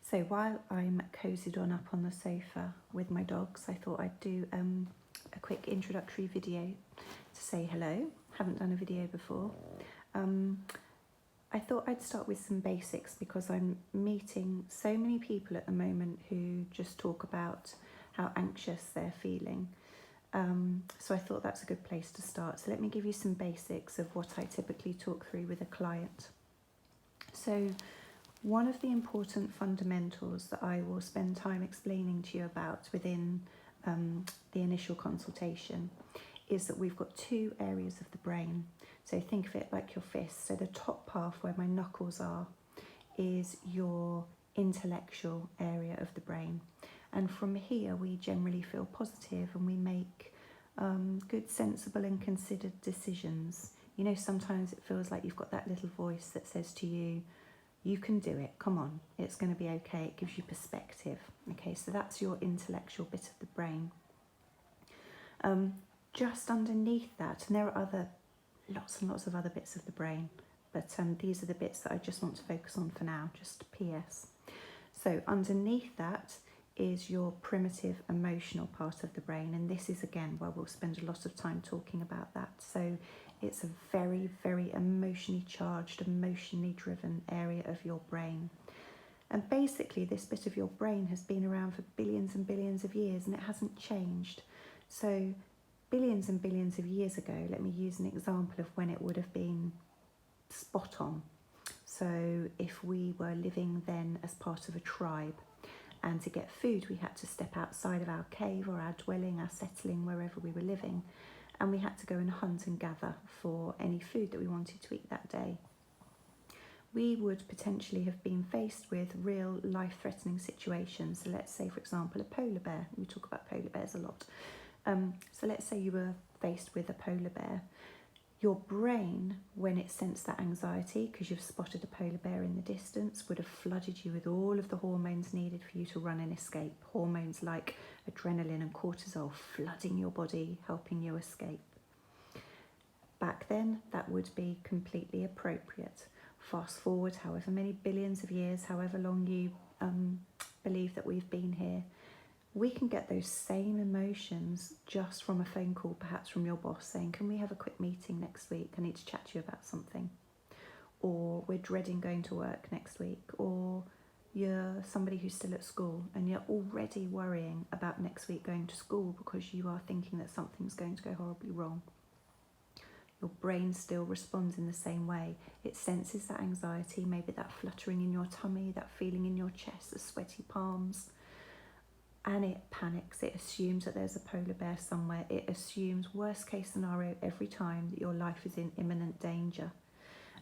So while I'm cozied on up on the sofa with my dogs, I thought I'd do a quick introductory video to say hello. Haven't done a video before. I thought I'd start with some basics because I'm meeting so many people at the moment who just talk about how anxious they're feeling. So I thought that's a good place to start. So let me give you some basics of what I typically talk through with a client. So one of the important fundamentals that I will spend time explaining to you about within the initial consultation is that we've got two areas of the brain. So think of it like your fists. So the top half where my knuckles are is your intellectual area of the brain. And from here we generally feel positive and we make good, sensible and considered decisions. You know, sometimes it feels like you've got that little voice that says to you, you can do it, come on, it's going to be okay. It gives you perspective. Okay, so that's your intellectual bit of the brain. Just underneath that, and there are lots and lots of other bits of the brain, but these are the bits that I just want to focus on for now, just PS. So underneath that is your primitive emotional part of the brain, and this is again where we'll spend a lot of time talking about that. So it's a very, very emotionally charged, emotionally driven area of your brain. And basically this bit of your brain has been around for billions and billions of years and it hasn't changed. So billions and billions of years ago, let me use an example of when it would have been spot on. So if we were living then as part of a tribe, and to get food we had to step outside of our cave or our dwelling, our settling, wherever we were living, and we had to go and hunt and gather for any food that we wanted to eat that day. We would potentially have been faced with real life-threatening situations. So let's say, for example, a polar bear. We talk about polar bears a lot. So let's say you were faced with a polar bear. Your brain, when it sensed that anxiety, because you've spotted a polar bear in the distance, would have flooded you with all of the hormones needed for you to run and escape. Hormones like adrenaline and cortisol flooding your body, helping you escape. Back then, that would be completely appropriate. Fast forward however many billions of years, however long you believe that we've been here, we can get those same emotions just from a phone call, perhaps from your boss saying, can we have a quick meeting next week? I need to chat to you about something. Or we're dreading going to work next week. Or you're somebody who's still at school and you're already worrying about next week going to school because you are thinking that something's going to go horribly wrong. Your brain still responds in the same way. It senses that anxiety, maybe that fluttering in your tummy, that feeling in your chest, the sweaty palms, and it panics. It assumes that there's a polar bear somewhere. It assumes worst case scenario every time that your life is in imminent danger.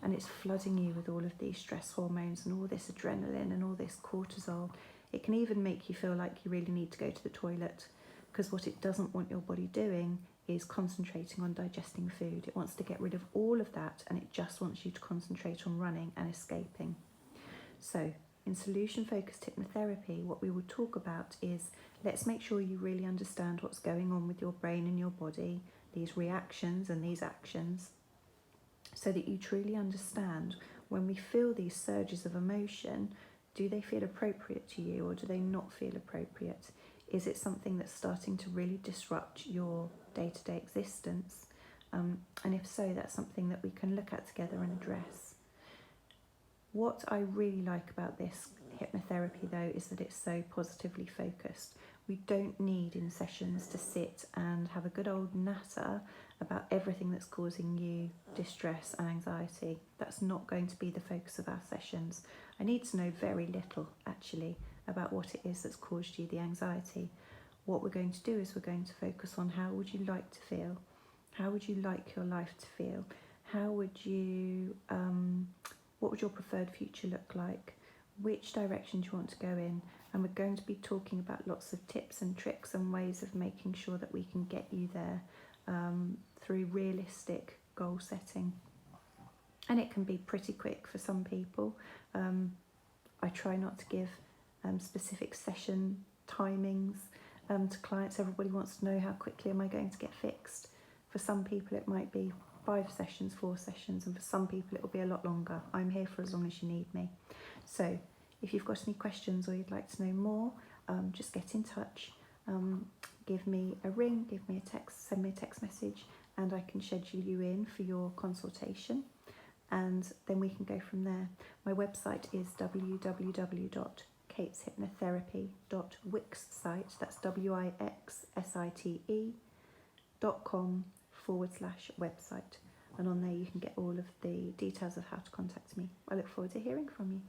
And it's flooding you with all of these stress hormones and all this adrenaline and all this cortisol. It can even make you feel like you really need to go to the toilet, because what it doesn't want your body doing is concentrating on digesting food. It wants to get rid of all of that and it just wants you to concentrate on running and escaping. So in solution-focused hypnotherapy, what we will talk about is, let's make sure you really understand what's going on with your brain and your body, these reactions and these actions, so that you truly understand when we feel these surges of emotion, do they feel appropriate to you or do they not feel appropriate? Is it something that's starting to really disrupt your day-to-day existence? And if so, that's something that we can look at together and address. What I really like about this hypnotherapy though is that it's so positively focused. We don't need in sessions to sit and have a good old natter about everything that's causing you distress and anxiety. That's not going to be the focus of our sessions. I need to know very little actually about what it is that's caused you the anxiety. What we're going to do is we're going to focus on how would you like to feel? How would you like your life to feel? How would you, what would your preferred future look like? Which direction do you want to go in? And we're going to be talking about lots of tips and tricks and ways of making sure that we can get you there through realistic goal setting. And it can be pretty quick for some people. I try not to give specific session timings to clients. Everybody wants to know how quickly am I going to get fixed. For some people it might be 5 sessions, 4 sessions, and for some people it will be a lot longer. I'm here for as long as you need me. So If you've got any questions or you'd like to know more, just get in touch. Give me a ring, give me a text, send me a text message, and I can schedule you in for your consultation, and then we can go from there. My website is www.kateshypnotherapy.wixsite, that's wixsite.com/website, and on there you can get all of the details of how to contact me. I look forward to hearing from you.